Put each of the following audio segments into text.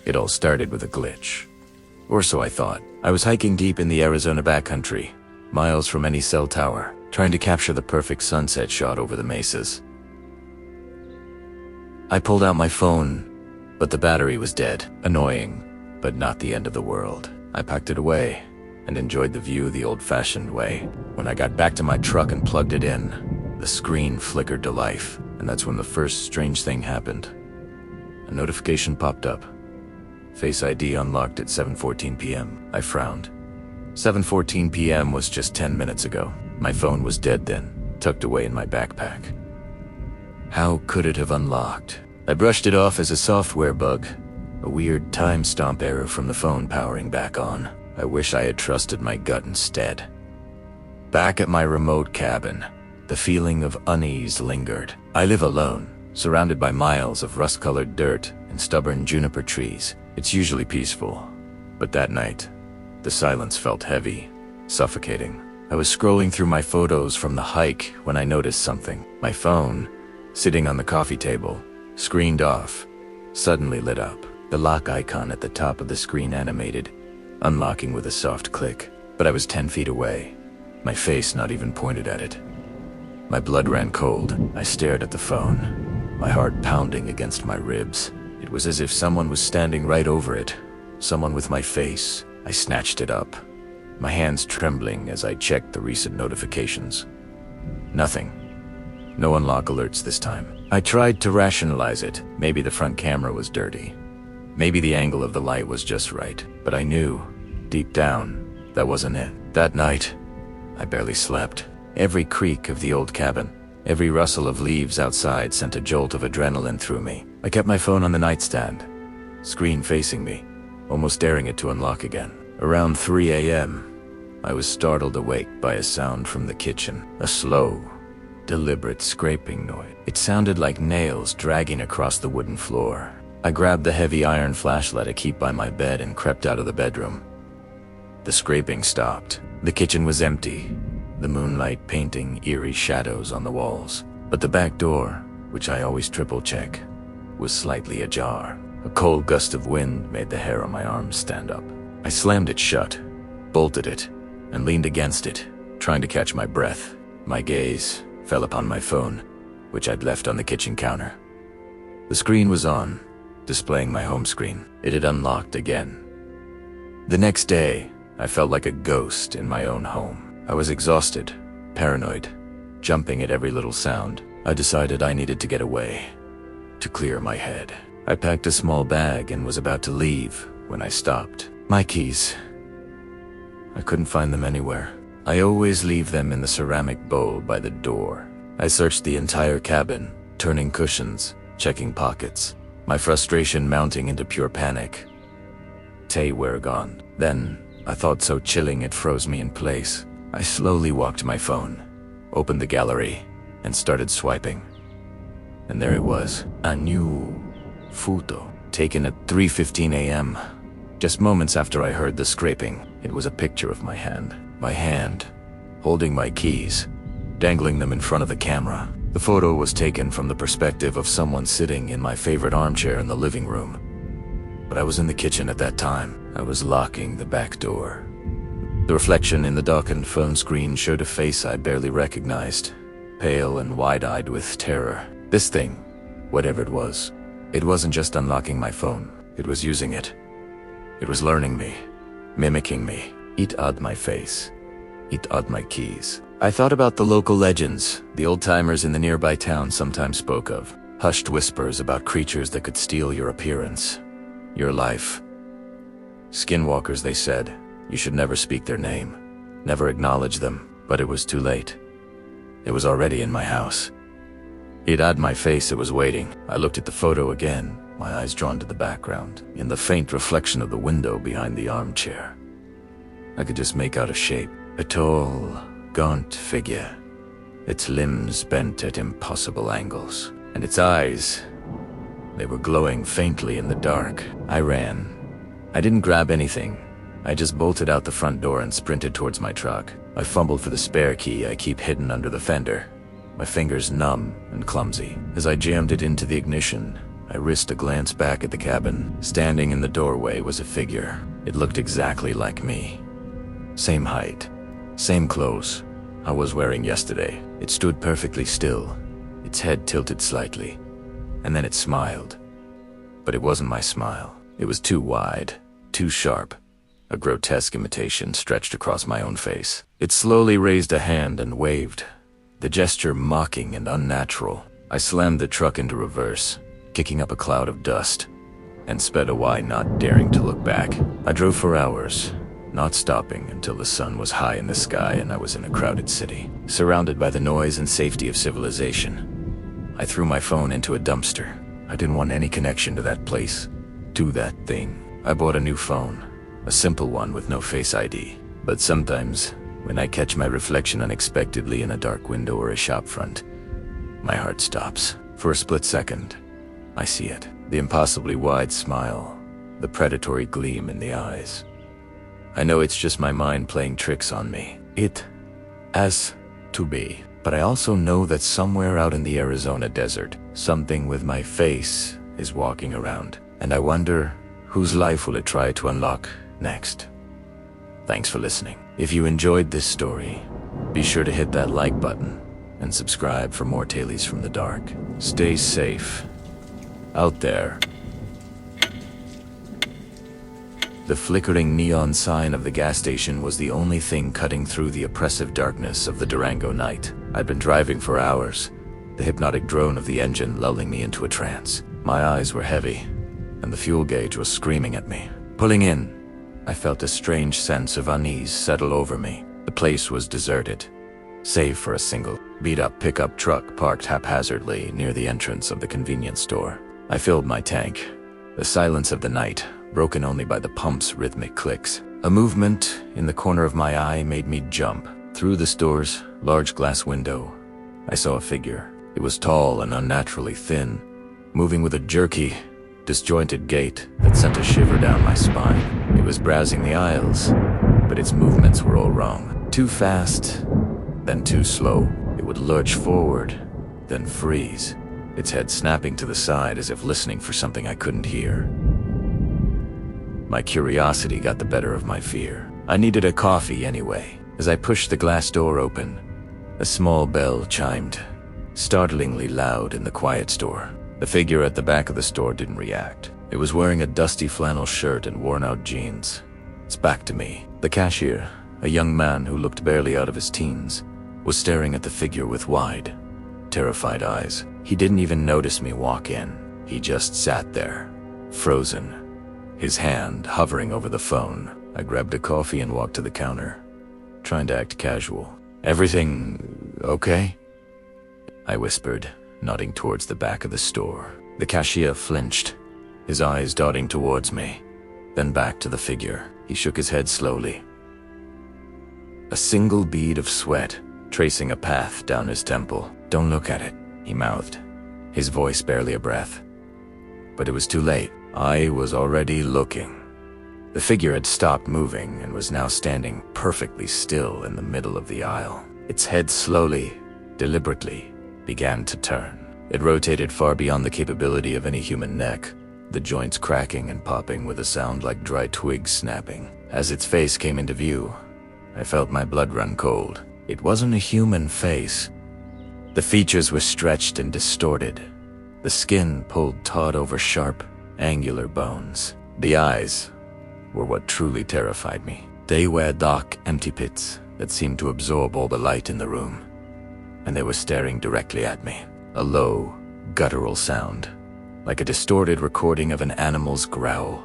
It all started with a glitch. Or so I thought. I was hiking deep in the Arizona backcountry, miles from any cell tower, trying to capture the perfect sunset shot over the mesas. I pulled out my phone, but the battery was dead. Annoying, but not the end of the world. I packed it away and enjoyed the view the old-fashioned way. When I got back to my truck and plugged it in, the screen flickered to life, and that's when the first strange thing happened. A notification popped up. Face ID unlocked at 7:14 p.m. I frowned. 7:14 p.m. was just 10 minutes ago. My phone was dead then, tucked away in my backpack. How could it have unlocked? I brushed it off as a software bug, a weird time stomp error from the phone powering back on. I wish I had trusted my gut instead. Back at my remote cabin, the feeling of unease lingered. I live alone, surrounded by miles of rust-colored dirt and stubborn juniper trees. It's usually peaceful, but that night, the silence felt heavy, suffocating. I was scrolling through my photos from the hike when I noticed something. My phone, sitting on the coffee table, screened off, suddenly lit up. The lock icon at the top of the screen animated, unlocking with a soft click. But I was 10 feet away, my face not even pointed at it. My blood ran cold. I stared at the phone, my heart pounding against my ribs. It was as if someone was standing right over it, someone with my face. I snatched it up, my hands trembling as I checked the recent notifications. Nothing. No unlock alerts this time. I tried to rationalize it. Maybe the front camera was dirty. Maybe the angle of the light was just right. But I knew, deep down, that wasn't it. That night, I barely slept. Every creak of the old cabin, every rustle of leaves outside sent a jolt of adrenaline through me. I kept my phone on the nightstand, screen facing me, almost daring it to unlock again. Around 3 a.m., I was startled awake by a sound from the kitchen. A slow, deliberate scraping noise. It sounded like nails dragging across the wooden floor. I grabbed the heavy iron flashlight I keep by my bed and crept out of the bedroom. The scraping stopped. The kitchen was empty, the moonlight painting eerie shadows on the walls. But the back door, which I always triple-check, was slightly ajar. A cold gust of wind made the hair on my arms stand up. I slammed it shut, bolted it, and leaned against it, trying to catch my breath. My gaze fell upon my phone, which I'd left on the kitchen counter. The screen was on, displaying my home screen. It had unlocked again. The next day, I felt like a ghost in my own home. I was exhausted, paranoid, jumping at every little sound. I decided I needed to get away, to clear my head. I packed a small bag and was about to leave when I stopped. My keys. I couldn't find them anywhere. I always leave them in the ceramic bowl by the door. I searched the entire cabin, turning cushions, checking pockets, my frustration mounting into pure panic. Tay were gone. Then, a thought so chilling it froze me in place. I slowly walked to my phone, opened the gallery, and started swiping. And there it was, a new photo, taken at 3:15 a.m. Just moments after I heard the scraping. It was a picture of my hand, holding my keys, dangling them in front of the camera. The photo was taken from the perspective of someone sitting in my favorite armchair in the living room. But I was in the kitchen at that time. I was locking the back door. The reflection in the darkened phone screen showed a face I barely recognized, pale and wide-eyed with terror. This thing, whatever it wasn't just unlocking my phone. It was using it. It was learning me, mimicking me. It had my face. It had my keys. I thought about the local legends the old-timers in the nearby town sometimes spoke of. Hushed whispers about creatures that could steal your appearance, your life. Skinwalkers, they said. You should never speak their name, never acknowledge them. But it was too late. It was already in my house. It had my face. It was waiting. I looked at the photo again, my eyes drawn to the background, in the faint reflection of the window behind the armchair. I could just make out a shape, a tall, gaunt figure, its limbs bent at impossible angles, and its eyes, they were glowing faintly in the dark. I ran. I didn't grab anything. I just bolted out the front door and sprinted towards my truck. I fumbled for the spare key I keep hidden under the fender, my fingers numb and clumsy. As I jammed it into the ignition, I risked a glance back at the cabin. Standing in the doorway was a figure. It looked exactly like me. Same height, same clothes I was wearing yesterday. It stood perfectly still, its head tilted slightly, and then it smiled. But it wasn't my smile. It was too wide, too sharp. A grotesque imitation stretched across my own face. It slowly raised a hand and waved, the gesture mocking and unnatural. I slammed the truck into reverse, kicking up a cloud of dust, and sped away, not daring to look back. I drove for hours, not stopping until the sun was high in the sky and I was in a crowded city, surrounded by the noise and safety of civilization. I threw my phone into a dumpster. I didn't want any connection to that place, to that thing. I bought a new phone, a simple one with no Face ID. But sometimes, when I catch my reflection unexpectedly in a dark window or a shop front, my heart stops. For a split second, I see it. The impossibly wide smile, the predatory gleam in the eyes. I know it's just my mind playing tricks on me. It has to be. But I also know that somewhere out in the Arizona desert, something with my face is walking around. And I wonder, whose life will it try to unlock next? Thanks for listening. If you enjoyed this story, be sure to hit that like button and subscribe for more tales from the dark. Stay safe out there. The flickering neon sign of the gas station was the only thing cutting through the oppressive darkness of the Durango night. I'd been driving for hours, the hypnotic drone of the engine lulling me into a trance. My eyes were heavy, and the fuel gauge was screaming at me. Pulling in, I felt a strange sense of unease settle over me. The place was deserted, save for a single beat-up pickup truck parked haphazardly near the entrance of the convenience store. I filled my tank, the silence of the night broken only by the pump's rhythmic clicks. A movement in the corner of my eye made me jump. Through the store's large glass window, I saw a figure. It was tall and unnaturally thin, moving with a jerky, disjointed gait that sent a shiver down my spine. It was browsing the aisles, but its movements were all wrong. Too fast, then too slow. It would lurch forward, then freeze, its head snapping to the side as if listening for something I couldn't hear. My curiosity got the better of my fear. I needed a coffee anyway. As I pushed the glass door open, a small bell chimed, startlingly loud in the quiet store. The figure at the back of the store didn't react. It was wearing a dusty flannel shirt and worn-out jeans. Its back to me. The cashier, a young man who looked barely out of his teens, was staring at the figure with wide, terrified eyes. He didn't even notice me walk in. He just sat there, frozen, his hand hovering over the phone. I grabbed a coffee and walked to the counter, trying to act casual. "Everything okay?" I whispered, nodding towards the back of the store. The cashier flinched, his eyes darting towards me, then back to the figure. He shook his head slowly, a single bead of sweat tracing a path down his temple. "Don't look at it," he mouthed, his voice barely a breath. But it was too late. I was already looking. The figure had stopped moving and was now standing perfectly still in the middle of the aisle. Its head slowly, deliberately, began to turn. It rotated far beyond the capability of any human neck, the joints cracking and popping with a sound like dry twigs snapping. As its face came into view, I felt my blood run cold. It wasn't a human face. The features were stretched and distorted, the skin pulled taut over sharp, angular bones. The eyes were what truly terrified me. They were dark, empty pits that seemed to absorb all the light in the room, and they were staring directly at me. A low, guttural sound, like a distorted recording of an animal's growl,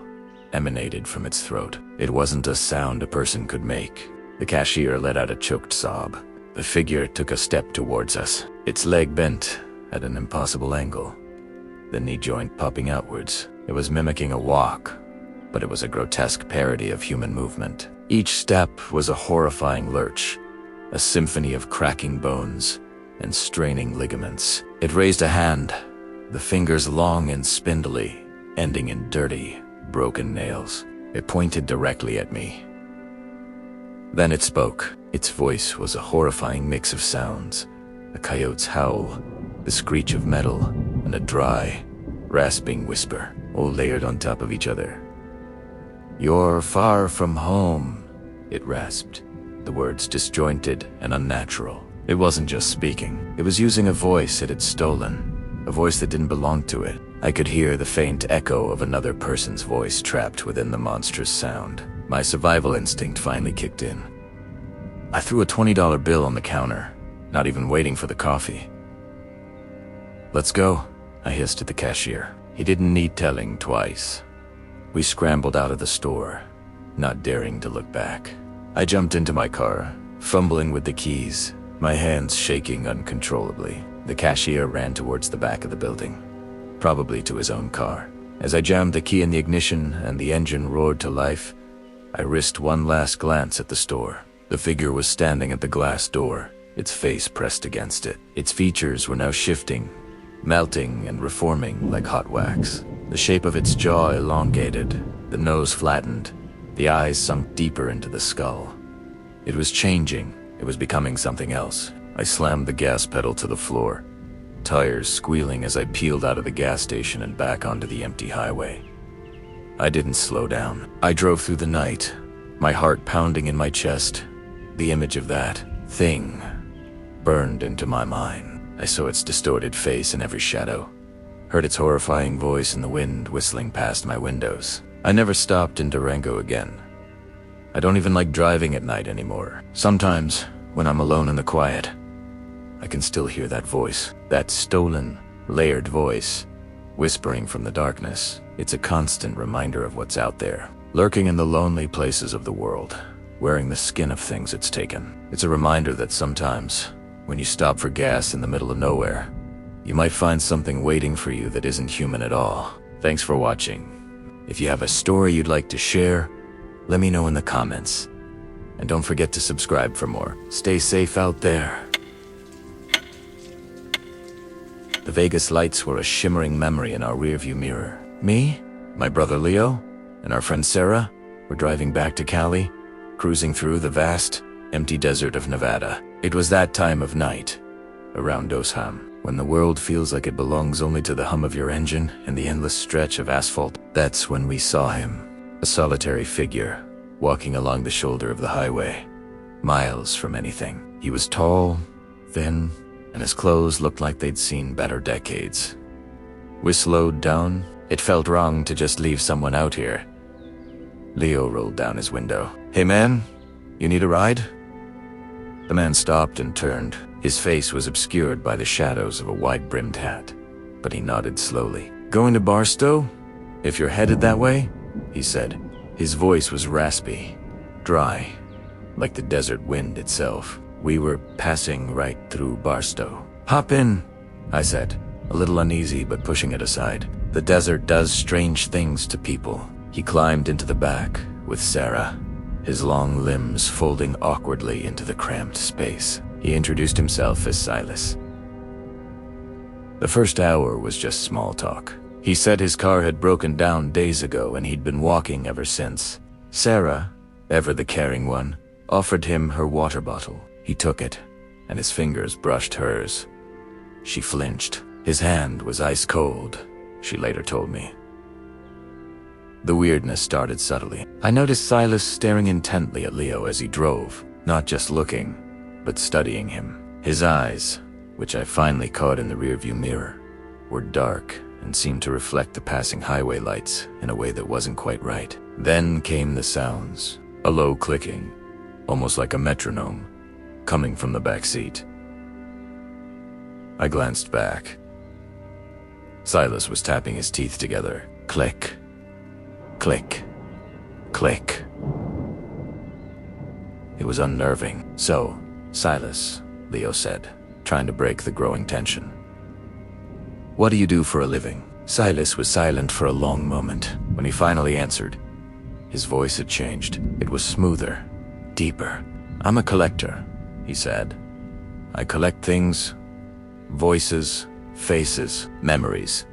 emanated from its throat. It wasn't a sound a person could make. The cashier let out a choked sob. The figure took a step towards us, its leg bent at an impossible angle, the knee joint popping outwards. It was mimicking a walk, but it was a grotesque parody of human movement. Each step was a horrifying lurch, a symphony of cracking bones and straining ligaments. It raised a hand, the fingers long and spindly, ending in dirty, broken nails. It pointed directly at me. Then it spoke. Its voice was a horrifying mix of sounds, a coyote's howl, the screech of metal, and a dry, rasping whisper, all layered on top of each other. "You're far from home," it rasped, the words disjointed and unnatural. It wasn't just speaking. It was using a voice it had stolen, a voice that didn't belong to it. I could hear the faint echo of another person's voice trapped within the monstrous sound. My survival instinct finally kicked in. I threw a $20 bill on the counter, not even waiting for the coffee. "Let's go," I hissed at the cashier. He didn't need telling twice. We scrambled out of the store, not daring to look back. I jumped into my car, fumbling with the keys, my hands shaking uncontrollably. The cashier ran towards the back of the building, probably to his own car. As I jammed the key in the ignition and the engine roared to life, I risked one last glance at the store. The figure was standing at the glass door, its face pressed against it. Its features were now shifting, melting and reforming like hot wax. The shape of its jaw elongated, the nose flattened, the eyes sunk deeper into the skull. It was changing. It was becoming something else. I slammed the gas pedal to the floor, tires squealing as I peeled out of the gas station and back onto the empty highway. I didn't slow down. I drove through the night, my heart pounding in my chest. The image of that thing burned into my mind. I saw its distorted face in every shadow, heard its horrifying voice in the wind whistling past my windows. I never stopped in Durango again. I don't even like driving at night anymore. Sometimes, when I'm alone in the quiet, I can still hear that voice, that stolen, layered voice, whispering from the darkness. It's a constant reminder of what's out there, lurking in the lonely places of the world, wearing the skin of things it's taken. It's a reminder that sometimes, when you stop for gas in the middle of nowhere, you might find something waiting for you that isn't human at all. Thanks for watching. If you have a story you'd like to share, let me know in the comments. And don't forget to subscribe for more. Stay safe out there. The Vegas lights were a shimmering memory in our rearview mirror. Me, my brother Leo, and our friend Sarah were driving back to Cali, cruising through the vast, empty desert of Nevada. It was that time of night, around Dosham, when the world feels like it belongs only to the hum of your engine and the endless stretch of asphalt. That's when we saw him, a solitary figure, walking along the shoulder of the highway, miles from anything. He was tall, thin, and his clothes looked like they'd seen better decades. We slowed down. It felt wrong to just leave someone out here. Leo rolled down his window. "Hey man, you need a ride?" The man stopped and turned. His face was obscured by the shadows of a wide-brimmed hat, but he nodded slowly. "Going to Barstow? If you're headed that way?" he said. His voice was raspy, dry, like the desert wind itself. We were passing right through Barstow. "Hop in," I said, a little uneasy but pushing it aside. The desert does strange things to people. He climbed into the back with Sarah, his long limbs folding awkwardly into the cramped space. He introduced himself as Silas. The first hour was just small talk. He said his car had broken down days ago and he'd been walking ever since. Sarah, ever the caring one, offered him her water bottle. He took it, and his fingers brushed hers. She flinched. His hand was ice cold, she later told me. The weirdness started subtly. I noticed Silas staring intently at Leo as he drove, not just looking, but studying him. His eyes, which I finally caught in the rearview mirror, were dark and seemed to reflect the passing highway lights in a way that wasn't quite right. Then came the sounds, a low clicking, almost like a metronome, coming from the back seat. I glanced back. Silas was tapping his teeth together. Click, click, click. It was unnerving. "So, Silas," Leo said, trying to break the growing tension, "what do you do for a living?" Silas was silent for a long moment. When he finally answered, his voice had changed. It was smoother, deeper. "I'm a collector," he said. "I collect things, voices, faces, memories."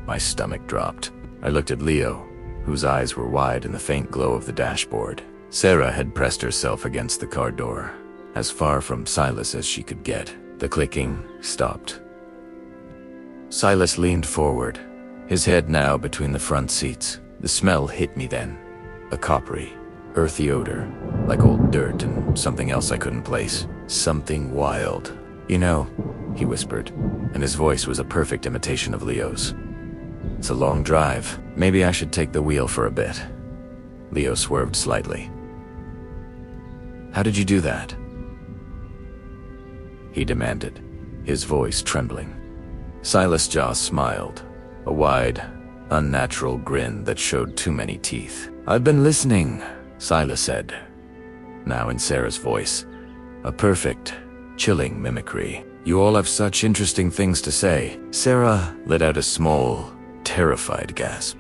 My stomach dropped. I looked at Leo, whose eyes were wide in the faint glow of the dashboard. Sarah had pressed herself against the car door, as far from Silas as she could get. The clicking stopped. Silas leaned forward, his head now between the front seats. The smell hit me then. A coppery, earthy odor, like old dirt and something else I couldn't place. Something wild. You know, he whispered, and his voice was a perfect imitation of Leo's. It's a long drive. Maybe I should take the wheel for a bit. Leo swerved slightly. How did you do that? He demanded, his voice trembling. Silas' jaw smiled, a wide, unnatural grin that showed too many teeth. I've been listening, Silas said, now in Sarah's voice, a perfect, chilling mimicry. You all have such interesting things to say. Sarah let out a small, terrified gasp.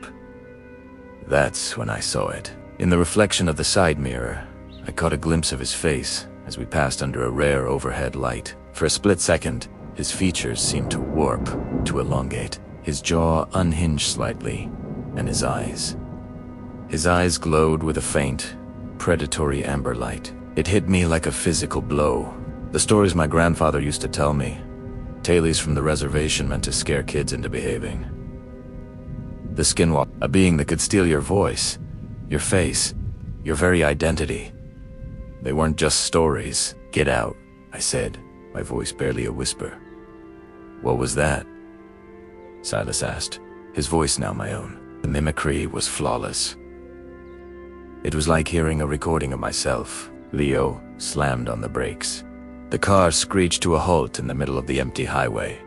That's when I saw it. In the reflection of the side mirror, I caught a glimpse of his face as we passed under a rare overhead light. For a split second, his features seemed to warp, to elongate. His jaw unhinged slightly, and his eyes. His eyes glowed with a faint, predatory amber light. It hit me like a physical blow. The stories my grandfather used to tell me, tales from the reservation meant to scare kids into behaving. The Skinwalker, a being that could steal your voice, your face, your very identity. They weren't just stories. Get out, I said, my voice barely a whisper. What was that? Silas asked, his voice now my own. The mimicry was flawless. It was like hearing a recording of myself. Leo slammed on the brakes. The car screeched to a halt in the middle of the empty highway.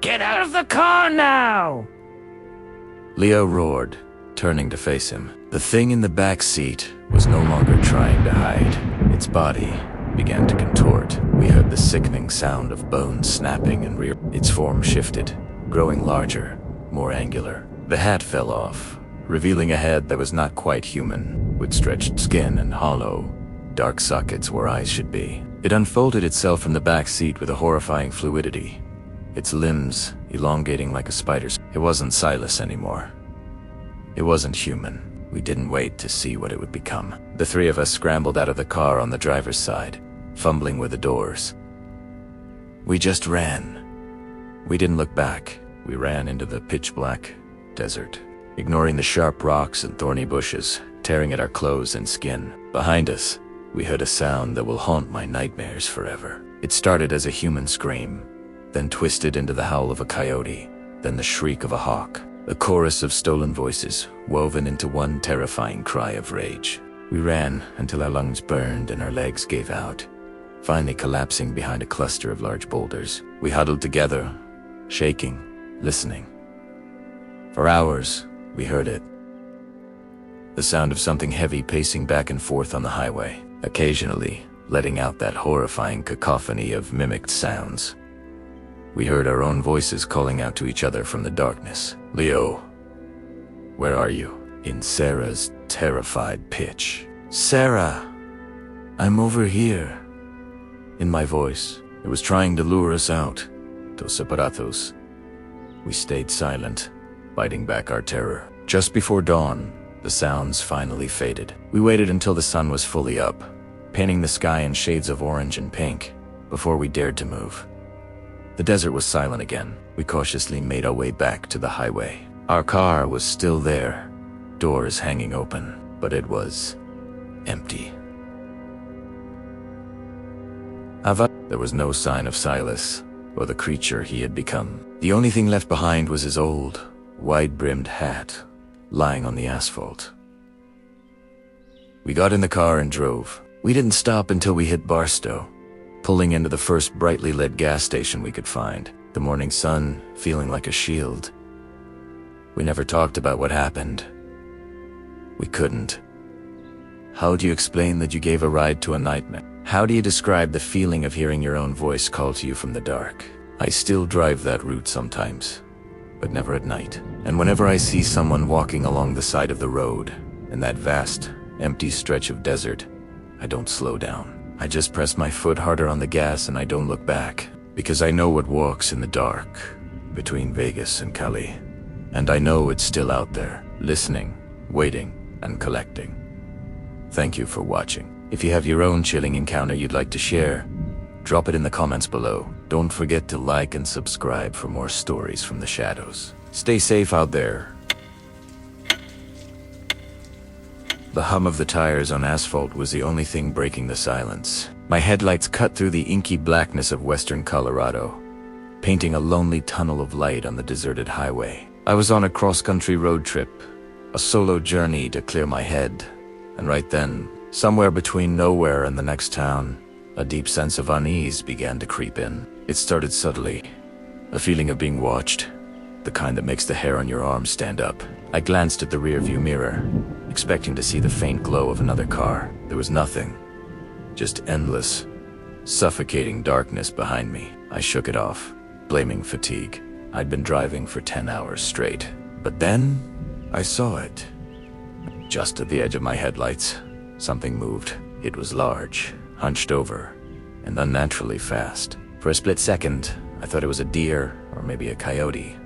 Get out of the car now! Leo roared, turning to face him. The thing in the back seat was no longer trying to hide. Its body began to contort. We heard the sickening sound of bones snapping and its form shifted, growing larger, more angular. The hat fell off, revealing a head that was not quite human, with stretched skin and hollow, dark sockets where eyes should be. It unfolded itself from the back seat with a horrifying fluidity, its limbs elongating like a spider's. It wasn't Silas anymore. It wasn't human. We didn't wait to see what it would become. The three of us scrambled out of the car on the driver's side, fumbling with the doors. We just ran. We didn't look back. We ran into the pitch-black desert, ignoring the sharp rocks and thorny bushes, tearing at our clothes and skin. Behind us, we heard a sound that will haunt my nightmares forever. It started as a human scream, then twisted into the howl of a coyote, then the shriek of a hawk, a chorus of stolen voices woven into one terrifying cry of rage. We ran until our lungs burned and our legs gave out, finally collapsing behind a cluster of large boulders. We huddled together, shaking, listening. For hours, we heard it. The sound of something heavy pacing back and forth on the highway, occasionally letting out that horrifying cacophony of mimicked sounds. We heard our own voices calling out to each other from the darkness. Leo, where are you? In Sarah's terrified pitch. Sarah, I'm over here. In my voice, it was trying to lure us out. Dos separados. We stayed silent, fighting back our terror. Just before dawn, the sounds finally faded. We waited until the sun was fully up, painting the sky in shades of orange and pink, before we dared to move. The desert was silent again. We cautiously made our way back to the highway. Our car was still there, doors hanging open, but it was empty. There was no sign of Silas, or the creature he had become. The only thing left behind was his old, wide-brimmed hat, lying on the asphalt. We got in the car and drove. We didn't stop until we hit Barstow, pulling into the first brightly lit gas station we could find, the morning sun feeling like a shield. We never talked about what happened. We couldn't. How do you explain that you gave a ride to a nightmare? How do you describe the feeling of hearing your own voice call to you from the dark? I still drive that route sometimes, but never at night. And whenever I see someone walking along the side of the road, in that vast, empty stretch of desert, I don't slow down. I just press my foot harder on the gas and I don't look back, because I know what walks in the dark, between Vegas and Cali. And I know it's still out there, listening, waiting, and collecting. Thank you for watching. If you have your own chilling encounter you'd like to share, drop it in the comments below. Don't forget to like and subscribe for more stories from the shadows. Stay safe out there. The hum of the tires on asphalt was the only thing breaking the silence. My headlights cut through the inky blackness of western Colorado, painting a lonely tunnel of light on the deserted highway. I was on a cross-country road trip, a solo journey to clear my head, and right then, somewhere between nowhere and the next town, a deep sense of unease began to creep in. It started subtly, a feeling of being watched, the kind that makes the hair on your arm stand up. I glanced at the rearview mirror, expecting to see the faint glow of another car. There was nothing, just endless, suffocating darkness behind me. I shook it off, blaming fatigue. I'd been driving for 10 hours straight. But then, I saw it. Just at the edge of my headlights, something moved. It was large, hunched over, and unnaturally fast. For a split second, I thought it was a deer or maybe a coyote,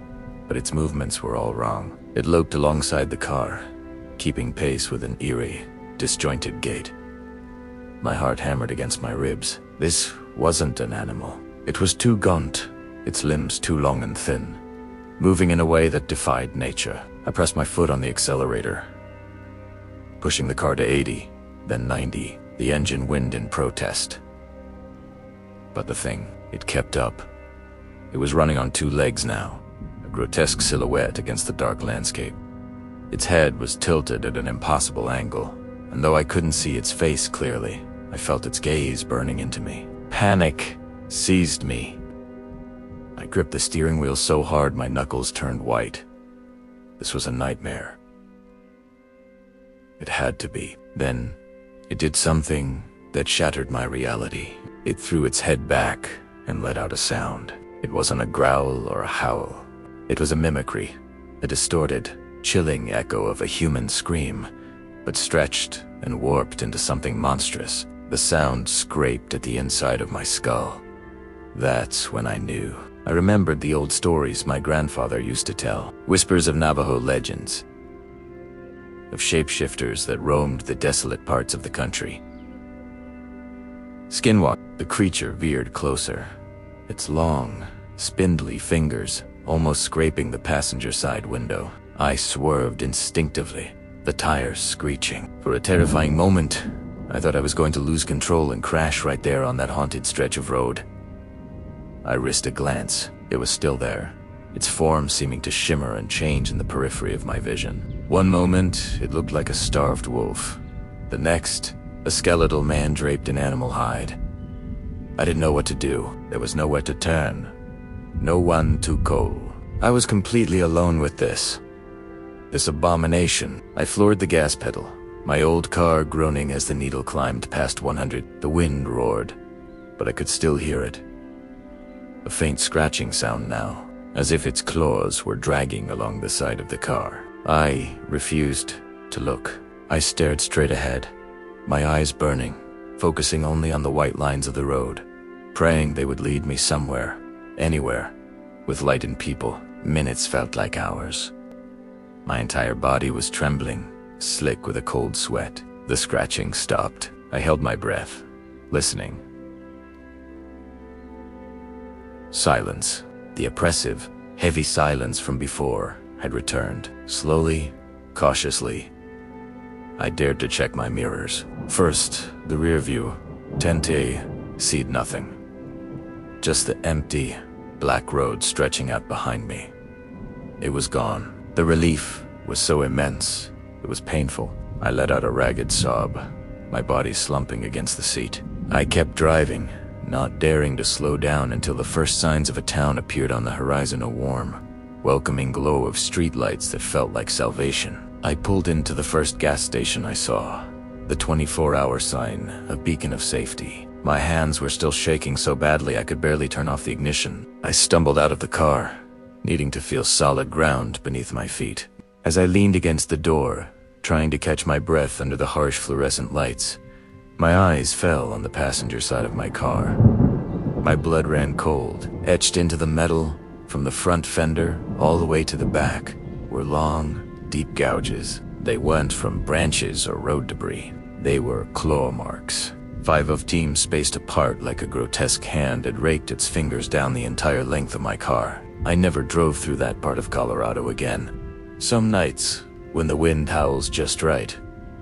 but its movements were all wrong. It loped alongside the car, keeping pace with an eerie, disjointed gait. My heart hammered against my ribs. This wasn't an animal. It was too gaunt, its limbs too long and thin, moving in a way that defied nature. I pressed my foot on the accelerator, pushing the car to 80, then 90, the engine whined in protest. But the thing, it kept up. It was running on two legs now, a grotesque silhouette against the dark landscape. Its head was tilted at an impossible angle, and though I couldn't see its face clearly, I felt its gaze burning into me. Panic seized me. I gripped the steering wheel so hard my knuckles turned white. This was a nightmare. It had to be. Then, it did something that shattered my reality. It threw its head back and let out a sound. It wasn't a growl or a howl. It was a mimicry, a distorted, chilling echo of a human scream, but stretched and warped into something monstrous. The sound scraped at the inside of my skull. That's when I knew. I remembered the old stories my grandfather used to tell, whispers of Navajo legends, of shapeshifters that roamed the desolate parts of the country. Skinwalker, the creature veered closer, its long, spindly fingers almost scraping the passenger side window. I swerved instinctively, the tires screeching. For a terrifying moment, I thought I was going to lose control and crash right there on that haunted stretch of road. I risked a glance. It was still there, its form seeming to shimmer and change in the periphery of my vision. One moment, it looked like a starved wolf. The next, a skeletal man draped in animal hide. I didn't know what to do. There was nowhere to turn. No one to call. I was completely alone with this abomination. I floored the gas pedal, my old car groaning as the needle climbed past 100. The wind roared, but I could still hear it. A faint scratching sound now, as if its claws were dragging along the side of the car. I refused to look. I stared straight ahead, my eyes burning, focusing only on the white lines of the road, praying they would lead me somewhere, anywhere, with light and people. Minutes felt like hours. My entire body was trembling, slick with a cold sweat. The scratching stopped. I held my breath, listening. Silence. The oppressive, heavy silence from before had returned. Slowly, cautiously, I dared to check my mirrors. First, the rear view. Tente, seed nothing. Just the empty, black road stretching out behind me. It was gone. The relief was so immense, it was painful. I let out a ragged sob, my body slumping against the seat. I kept driving, not daring to slow down until the first signs of a town appeared on the horizon, a warm, welcoming glow of streetlights that felt like salvation. I pulled into the first gas station I saw, the 24-hour sign, a beacon of safety. My hands were still shaking so badly I could barely turn off the ignition. I stumbled out of the car, needing to feel solid ground beneath my feet. As I leaned against the door, trying to catch my breath under the harsh fluorescent lights, my eyes fell on the passenger side of my car. My blood ran cold. Etched into the metal, from the front fender all the way to the back, were long, deep gouges. They weren't from branches or road debris. They were claw marks, 5 of teams spaced apart like a grotesque hand had raked its fingers down the entire length of my car. I never drove through that part of Colorado again. Some nights, when the wind howls just right,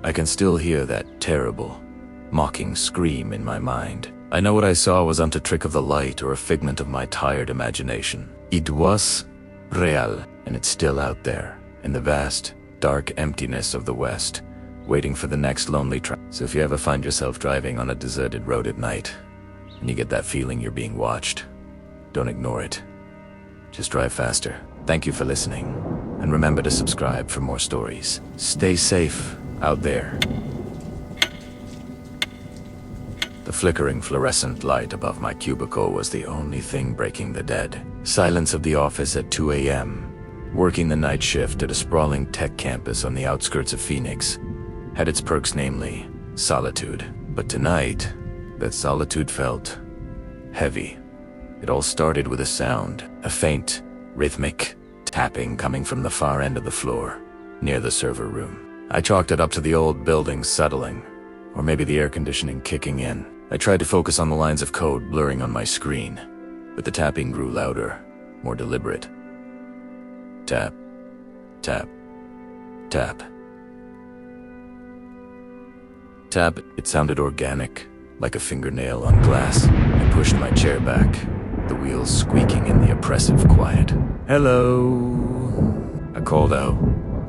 I can still hear that terrible, mocking scream in my mind. I know what I saw wasn't a trick of the light or a figment of my tired imagination. It was real, and it's still out there, in the vast, dark emptiness of the West, waiting for the next lonely train. So if you ever find yourself driving on a deserted road at night, and you get that feeling you're being watched, don't ignore it. Just drive faster. Thank you for listening, and remember to subscribe for more stories. Stay safe out there. The flickering fluorescent light above my cubicle was the only thing breaking the dead silence of the office at 2 a.m. Working the night shift at a sprawling tech campus on the outskirts of Phoenix had its perks, namely solitude. But tonight, that solitude felt heavy. It all started with a sound, a faint, rhythmic tapping coming from the far end of the floor, near the server room. I chalked it up to the old building settling, or maybe the air conditioning kicking in. I tried to focus on the lines of code blurring on my screen, but the tapping grew louder, more deliberate. Tap, tap, tap. Tap, it sounded organic, like a fingernail on glass. I pushed my chair back, the wheels squeaking in the oppressive quiet. "Hello," I called out,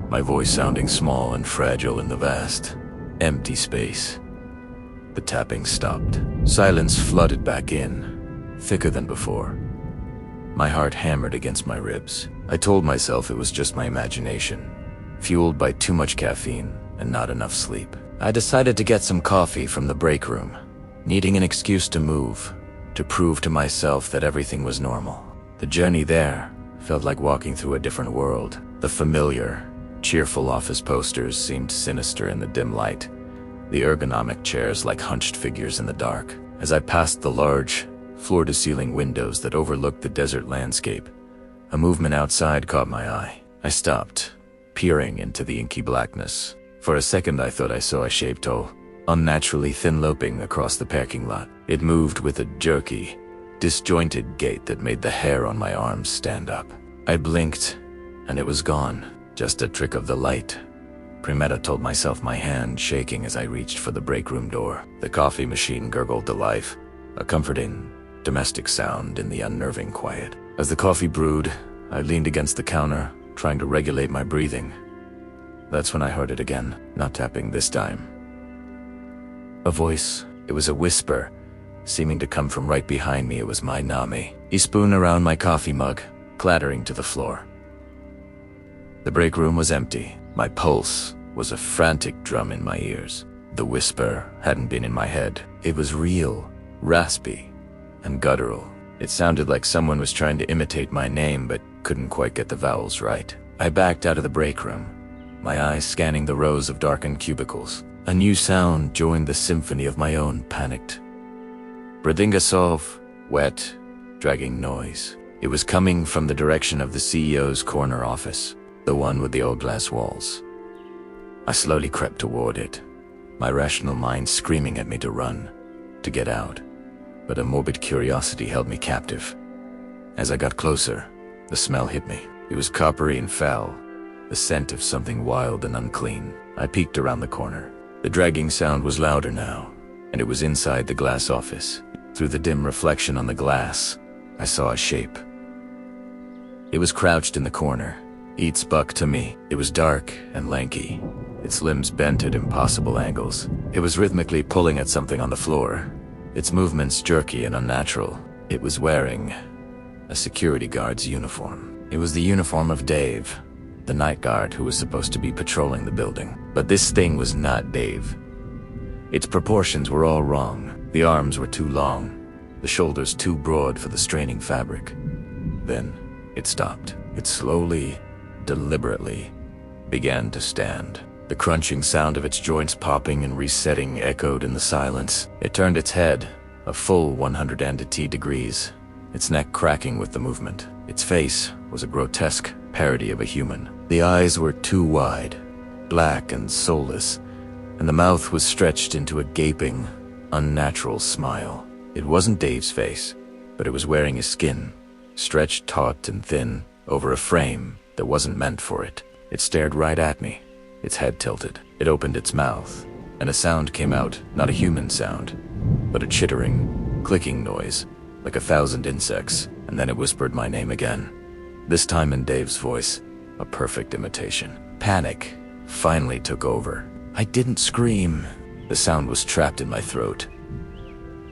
my voice sounding small and fragile in the vast, empty space. The tapping stopped. Silence flooded back in, thicker than before. My heart hammered against my ribs. I told myself it was just my imagination, fueled by too much caffeine and not enough sleep. I decided to get some coffee from the break room, needing an excuse to move, to prove to myself that everything was normal. The journey there felt like walking through a different world. The familiar, cheerful office posters seemed sinister in the dim light, the ergonomic chairs like hunched figures in the dark. As I passed the large, floor-to-ceiling windows that overlooked the desert landscape, a movement outside caught my eye. I stopped, peering into the inky blackness. For a second I thought I saw a shape tall, unnaturally thin loping across the parking lot. It moved with a jerky, disjointed gait that made the hair on my arms stand up. I blinked, and it was gone. Just a trick of the light. Primetta told myself, my hand shaking as I reached for the break room door. The coffee machine gurgled to life, a comforting, domestic sound in the unnerving quiet. As the coffee brewed, I leaned against the counter, trying to regulate my breathing. That's when I heard it again, not tapping this time. A voice. It was a whisper, seeming to come from right behind me. It was my Nami. He spooned around my coffee mug, clattering to the floor. The break room was empty. My pulse was a frantic drum in my ears. The whisper hadn't been in my head. It was real, raspy, and guttural. It sounded like someone was trying to imitate my name but couldn't quite get the vowels right. I backed out of the break room, my eyes scanning the rows of darkened cubicles. A new sound joined the symphony of my own panicked Bradingasov, wet, dragging noise. It was coming from the direction of the CEO's corner office, the one with the old glass walls. I slowly crept toward it, my rational mind screaming at me to run, to get out. But a morbid curiosity held me captive. As I got closer, the smell hit me. It was coppery and foul, the scent of something wild and unclean. I peeked around the corner. The dragging sound was louder now, and it was inside the glass office. Through the dim reflection on the glass, I saw a shape. It was crouched in the corner, its buck to me. It was dark and lanky, its limbs bent at impossible angles. It was rhythmically pulling at something on the floor, its movements jerky and unnatural. It was wearing a security guard's uniform. It was the uniform of Dave, the night guard who was supposed to be patrolling the building. But this thing was not Dave. Its proportions were all wrong. The arms were too long, the shoulders too broad for the straining fabric. Then it stopped. It slowly, deliberately began to stand. The crunching sound of its joints popping and resetting echoed in the silence. It turned its head, a full 180 degrees, its neck cracking with the movement. Its face was a grotesque parody of a human. The eyes were too wide, black and soulless, and the mouth was stretched into a gaping, unnatural smile. It wasn't Dave's face, but it was wearing his skin, stretched taut and thin, over a frame that wasn't meant for it. It stared right at me, its head tilted. It opened its mouth, and a sound came out, not a human sound, but a chittering, clicking noise, like 1,000 insects, and then it whispered my name again. This time in Dave's voice, a perfect imitation. Panic finally took over. I didn't scream. The sound was trapped in my throat.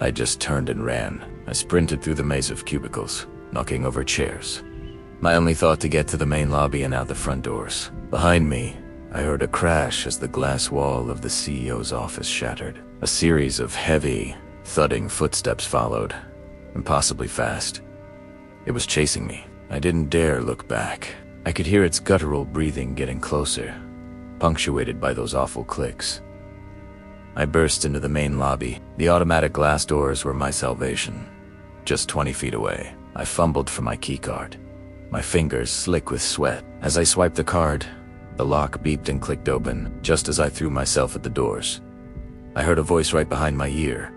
I just turned and ran. I sprinted through the maze of cubicles, knocking over chairs. My only thought to get to the main lobby and out the front doors. Behind me, I heard a crash as the glass wall of the CEO's office shattered. A series of heavy, thudding footsteps followed, impossibly fast. It was chasing me. I didn't dare look back. I could hear its guttural breathing getting closer, punctuated by those awful clicks. I burst into the main lobby. The automatic glass doors were my salvation. Just 20 feet away, I fumbled for my keycard, my fingers slick with sweat. As I swiped the card, the lock beeped and clicked open, just as I threw myself at the doors. I heard a voice right behind my ear,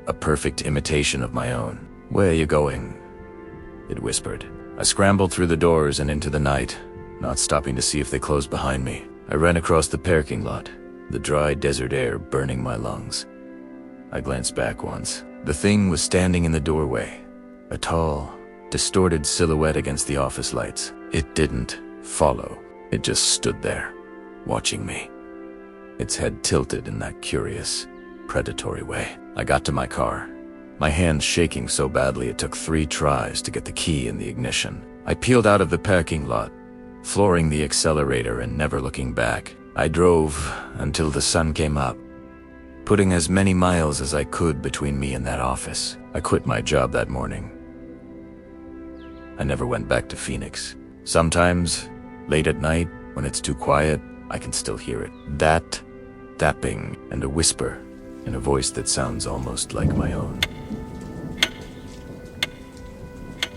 a perfect imitation of my own. "Where are you going?" it whispered. I scrambled through the doors and into the night, not stopping to see if they closed behind me. I ran across the parking lot, the dry desert air burning my lungs. I glanced back once. The thing was standing in the doorway, a tall, distorted silhouette against the office lights. It didn't follow. It just stood there, watching me, its head tilted in that curious, predatory way. I got to my car, my hands shaking so badly it took 3 tries to get the key in the ignition. I peeled out of the parking lot, flooring the accelerator and never looking back. I drove until the sun came up, putting as many miles as I could between me and that office. I quit my job that morning. I never went back to Phoenix. Sometimes, late at night, when it's too quiet, I can still hear it. That tapping and a whisper in a voice that sounds almost like my own.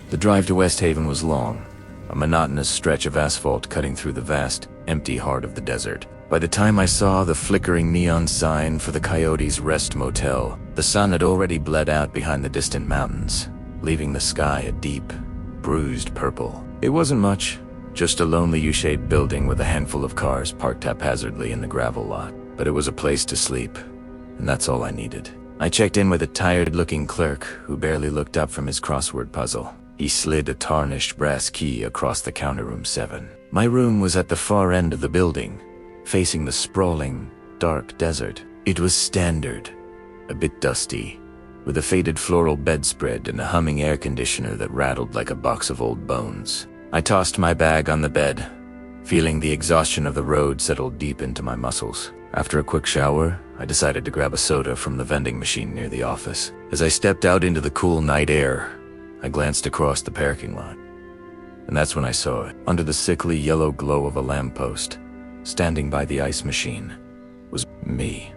The drive to West Haven was long, a monotonous stretch of asphalt cutting through the vast, empty heart of the desert. By the time I saw the flickering neon sign for the Coyotes Rest Motel, the sun had already bled out behind the distant mountains, leaving the sky a deep, bruised purple. It wasn't much, just a lonely U-shaped building with a handful of cars parked haphazardly in the gravel lot. But it was a place to sleep, and that's all I needed. I checked in with a tired-looking clerk who barely looked up from his crossword puzzle. He slid a tarnished brass key across the counter room 7. My room was at the far end of the building, facing the sprawling, dark desert. It was standard, a bit dusty, with a faded floral bedspread and a humming air conditioner that rattled like a box of old bones. I tossed my bag on the bed, feeling the exhaustion of the road settle deep into my muscles. After a quick shower, I decided to grab a soda from the vending machine near the office. As I stepped out into the cool night air, I glanced across the parking lot. And that's when I saw it. Under the sickly yellow glow of a lamppost, standing by the ice machine, was me.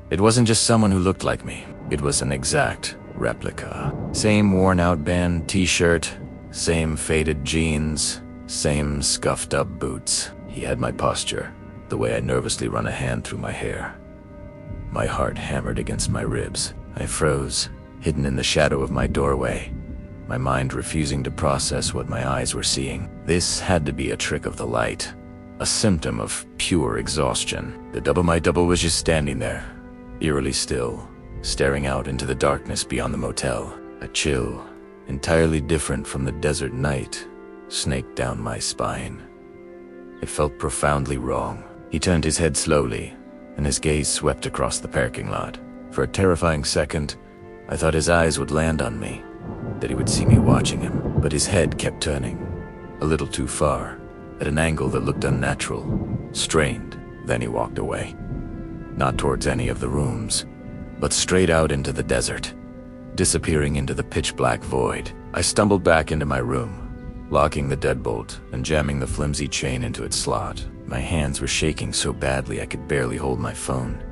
It wasn't just someone who looked like me. It was an exact replica. Same worn-out band t-shirt, same faded jeans, same scuffed-up boots. He had my posture, the way I nervously run a hand through my hair. My heart hammered against my ribs. I froze, hidden in the shadow of my doorway, my mind refusing to process what my eyes were seeing. This had to be a trick of the light, a symptom of pure exhaustion. The double my double was just standing there, eerily still, staring out into the darkness beyond the motel. A chill, entirely different from the desert night, snaked down my spine. It felt profoundly wrong. He turned his head slowly, and his gaze swept across the parking lot. For a terrifying second, I thought his eyes would land on me, that he would see me watching him. But his head kept turning, a little too far, at an angle that looked unnatural, strained. Then he walked away. Not towards any of the rooms, but straight out into the desert, disappearing into the pitch-black void. I stumbled back into my room, locking the deadbolt and jamming the flimsy chain into its slot. My hands were shaking so badly I could barely hold my phone.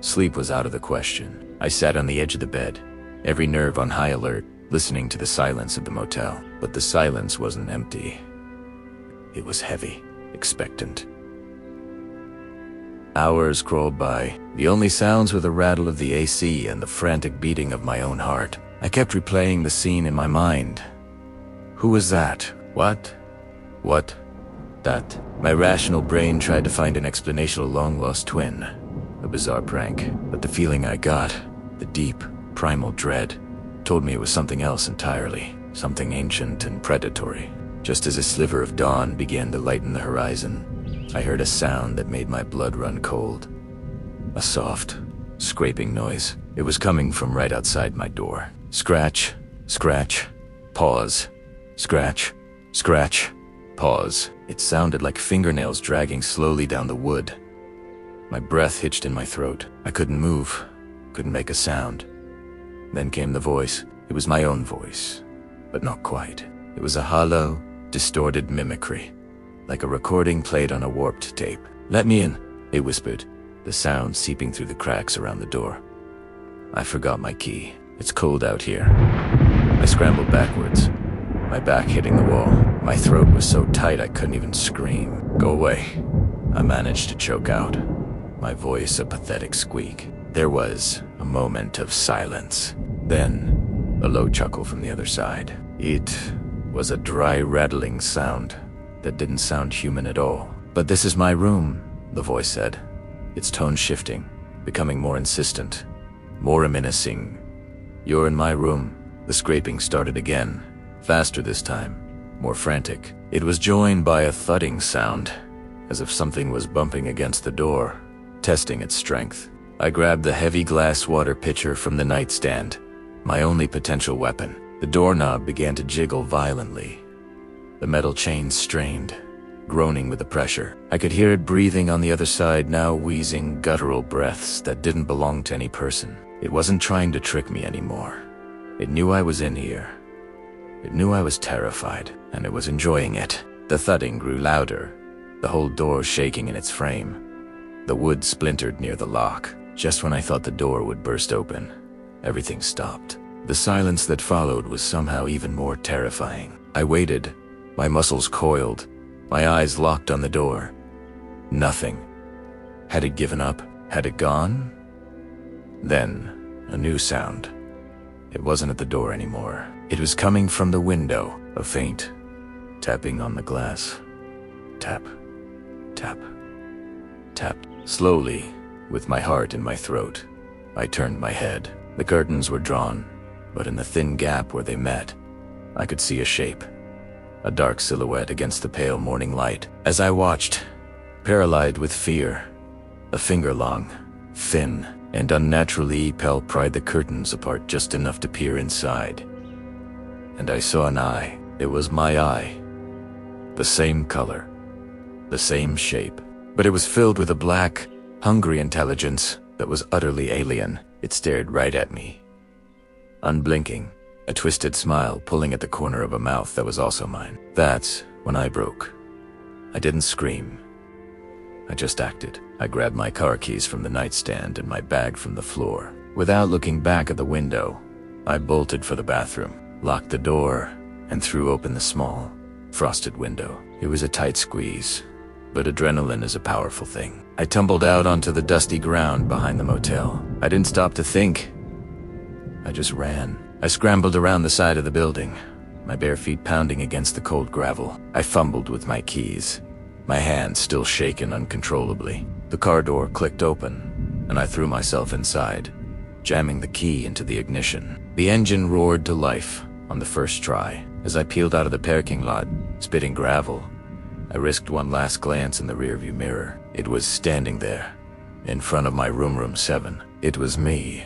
Sleep was out of the question. I sat on the edge of the bed, every nerve on high alert, listening to the silence of the motel. But the silence wasn't empty. It was heavy, expectant. Hours crawled by. The only sounds were the rattle of the AC and the frantic beating of my own heart. I kept replaying the scene in my mind. Who was that? What? What? That. My rational brain tried to find an explanation, a long-lost twin, a bizarre prank. But the feeling I got, the deep, primal dread, told me it was something else entirely, something ancient and predatory. Just as a sliver of dawn began to lighten the horizon, I heard a sound that made my blood run cold. A soft, scraping noise. It was coming from right outside my door. Scratch, scratch, pause. Scratch, scratch, pause. It sounded like fingernails dragging slowly down the wood. My breath hitched in my throat. I couldn't move, couldn't make a sound. Then came the voice. It was my own voice, but not quite. It was a hollow, distorted mimicry, like a recording played on a warped tape. "Let me in," it whispered, the sound seeping through the cracks around the door. I forgot my key. It's cold out here. I scrambled backwards, my back hitting the wall. My throat was so tight I couldn't even scream. "Go away," I managed to choke out, my voice a pathetic squeak. There was a moment of silence. Then, a low chuckle from the other side. It was a dry, rattling sound that didn't sound human at all. "But this is my room," the voice said, its tone shifting, becoming more insistent, more menacing. "You're in my room." The scraping started again, faster this time, more frantic. It was joined by a thudding sound, as if something was bumping against the door, testing its strength. I grabbed the heavy glass water pitcher from the nightstand, my only potential weapon. The doorknob began to jiggle violently. The metal chain strained, groaning with the pressure. I could hear it breathing on the other side, now wheezing guttural breaths that didn't belong to any person. It wasn't trying to trick me anymore. It knew I was in here. It knew I was terrified, and it was enjoying it. The thudding grew louder, the whole door shaking in its frame. The wood splintered near the lock. Just when I thought the door would burst open, everything stopped. The silence that followed was somehow even more terrifying. I waited, my muscles coiled, my eyes locked on the door. Nothing. Had it given up? Had it gone? Then, a new sound. It wasn't at the door anymore. It was coming from the window, a faint tapping on the glass. Tap, tap, tap. Slowly, with my heart in my throat, I turned my head. The curtains were drawn, but in the thin gap where they met, I could see a shape, a dark silhouette against the pale morning light. As I watched, paralyzed with fear, a finger long, thin, and unnaturally pale pried the curtains apart just enough to peer inside. And I saw an eye. It was my eye. The same color, the same shape, but it was filled with a black, hungry intelligence that was utterly alien. It stared right at me, unblinking, a twisted smile pulling at the corner of a mouth that was also mine. That's when I broke. I didn't scream. I just acted. I grabbed my car keys from the nightstand and my bag from the floor. Without looking back at the window, I bolted for the bathroom, locked the door, and threw open the small, frosted window. It was a tight squeeze, but adrenaline is a powerful thing. I tumbled out onto the dusty ground behind the motel. I didn't stop to think. I just ran. I scrambled around the side of the building, my bare feet pounding against the cold gravel. I fumbled with my keys, my hands still shaken uncontrollably. The car door clicked open, and I threw myself inside, jamming the key into the ignition. The engine roared to life on the first try. As I peeled out of the parking lot, spitting gravel, I risked one last glance in the rearview mirror. It was standing there, in front of my room 7. It was me,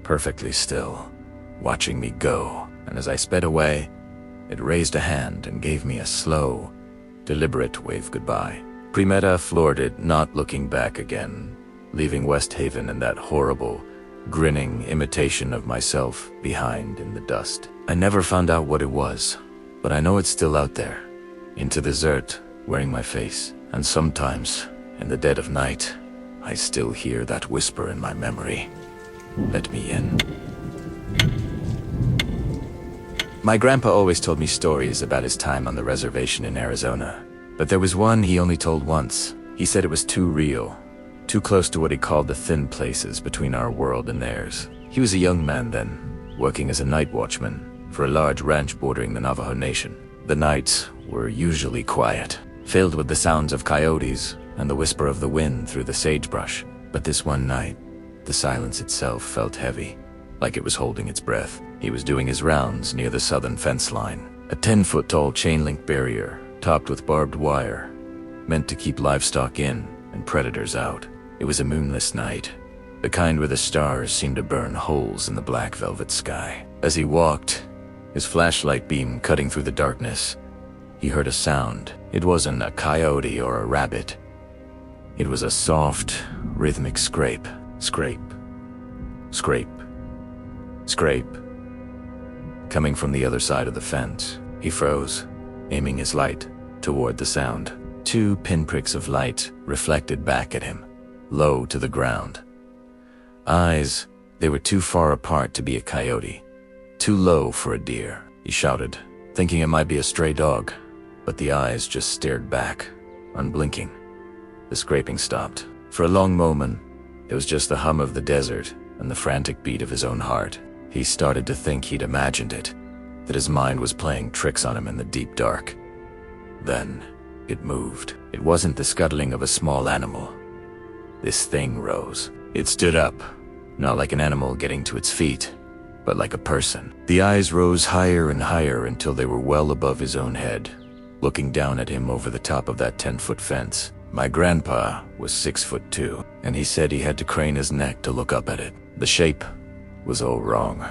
perfectly still, watching me go. And as I sped away, it raised a hand and gave me a slow, deliberate wave goodbye. Primeta floored it, not looking back again, leaving West Haven and that horrible, grinning imitation of myself behind in the dust. I never found out what it was, but I know it's still out there, into the dirt, wearing my face. And sometimes, in the dead of night, I still hear that whisper in my memory. Let me in. My grandpa always told me stories about his time on the reservation in Arizona, but there was one he only told once. He said it was too real, too close to what he called the thin places between our world and theirs. He was a young man then, working as a night watchman for a large ranch bordering the Navajo Nation. The nights were usually quiet, filled with the sounds of coyotes and the whisper of the wind through the sagebrush. But this one night, the silence itself felt heavy, like it was holding its breath. He was doing his rounds near the southern fence line, a 10-foot-tall chain-link barrier topped with barbed wire, meant to keep livestock in and predators out. It was a moonless night, the kind where the stars seemed to burn holes in the black velvet sky. As he walked, his flashlight beam cutting through the darkness, he heard a sound. It wasn't a coyote or a rabbit. It was a soft, rhythmic scrape. Scrape. Scrape. Scrape. Coming from the other side of the fence. He froze, aiming his light toward the sound. 2 pinpricks of light reflected back at him, low to the ground. Eyes, they were too far apart to be a coyote, too low for a deer. He shouted, thinking it might be a stray dog, but the eyes just stared back, unblinking. The scraping stopped. For a long moment, it was just the hum of the desert and the frantic beat of his own heart. He started to think he'd imagined it, that his mind was playing tricks on him in the deep dark. Then, it moved. It wasn't the scuttling of a small animal. This thing rose. It stood up, not like an animal getting to its feet, but like a person. The eyes rose higher and higher until they were well above his own head, looking down at him over the top of that 10-foot fence. My grandpa was 6'2", and he said he had to crane his neck to look up at it. The shape was all wrong.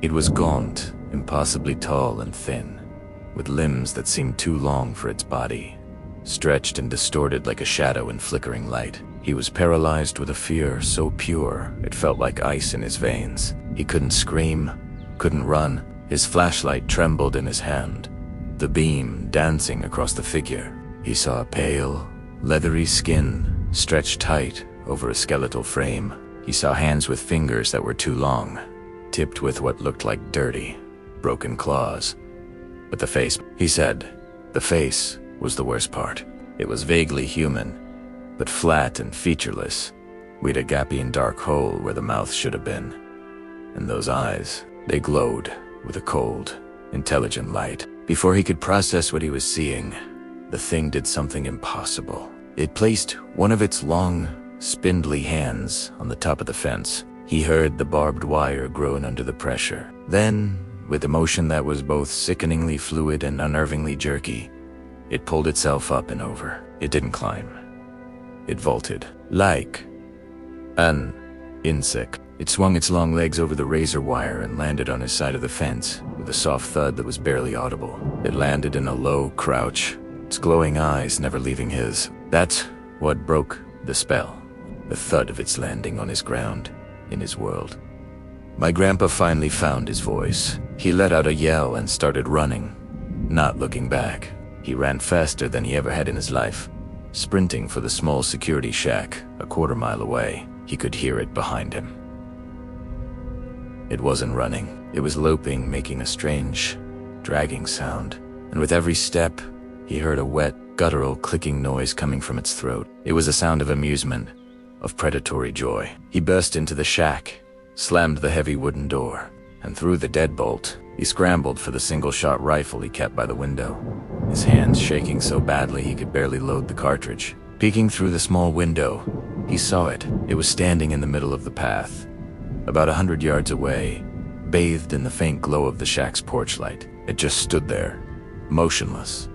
It was gaunt, impossibly tall and thin, with limbs that seemed too long for its body, stretched and distorted like a shadow in flickering light. He was paralyzed with a fear so pure it felt like ice in his veins. He couldn't scream, couldn't run. His flashlight trembled in his hand, the beam dancing across the figure. He saw a pale, leathery skin stretched tight over a skeletal frame. He saw hands with fingers that were too long, tipped with what looked like dirty, broken claws. But the face, he said, the face was the worst part. It was vaguely human, but flat and featureless, with a gaping dark hole where the mouth should have been. And those eyes, they glowed with a cold, intelligent light. Before he could process what he was seeing, the thing did something impossible. It placed one of its long, spindly hands on the top of the fence. He heard the barbed wire groan under the pressure. Then, with a motion that was both sickeningly fluid and unnervingly jerky, it pulled itself up and over. It didn't climb. It vaulted, like an insect. It swung its long legs over the razor wire and landed on his side of the fence with a soft thud that was barely audible. It landed in a low crouch, its glowing eyes never leaving his. That's what broke the spell, the thud of its landing on his ground, in his world. My grandpa finally found his voice. He let out a yell and started running, not looking back. He ran faster than he ever had in his life, sprinting for the small security shack a quarter-mile away. He could hear it behind him. It wasn't running. It was loping, making a strange, dragging sound. And with every step, he heard a wet, guttural clicking noise coming from its throat. It was a sound of amusement, of predatory joy. He burst into the shack, slammed the heavy wooden door, and through the deadbolt, he scrambled for the single-shot rifle he kept by the window, his hands shaking so badly he could barely load the cartridge. Peeking through the small window, he saw it. It was standing in the middle of the path, about 100 yards away, bathed in the faint glow of the shack's porch light. It just stood there, motionless,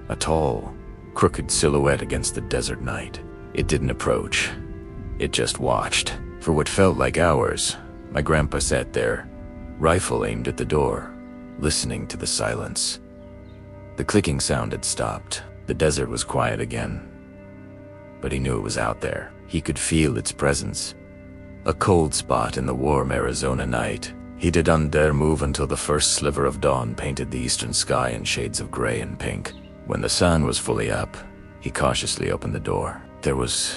a tall, crooked silhouette against the desert night. It didn't approach. It just watched. For what felt like hours, my grandpa sat there, rifle aimed at the door, listening to the silence. The clicking sound had stopped. The desert was quiet again. But he knew it was out there. He could feel its presence. A cold spot in the warm Arizona night. He didn't dare move until the first sliver of dawn painted the eastern sky in shades of gray and pink. When the sun was fully up, he cautiously opened the door. There was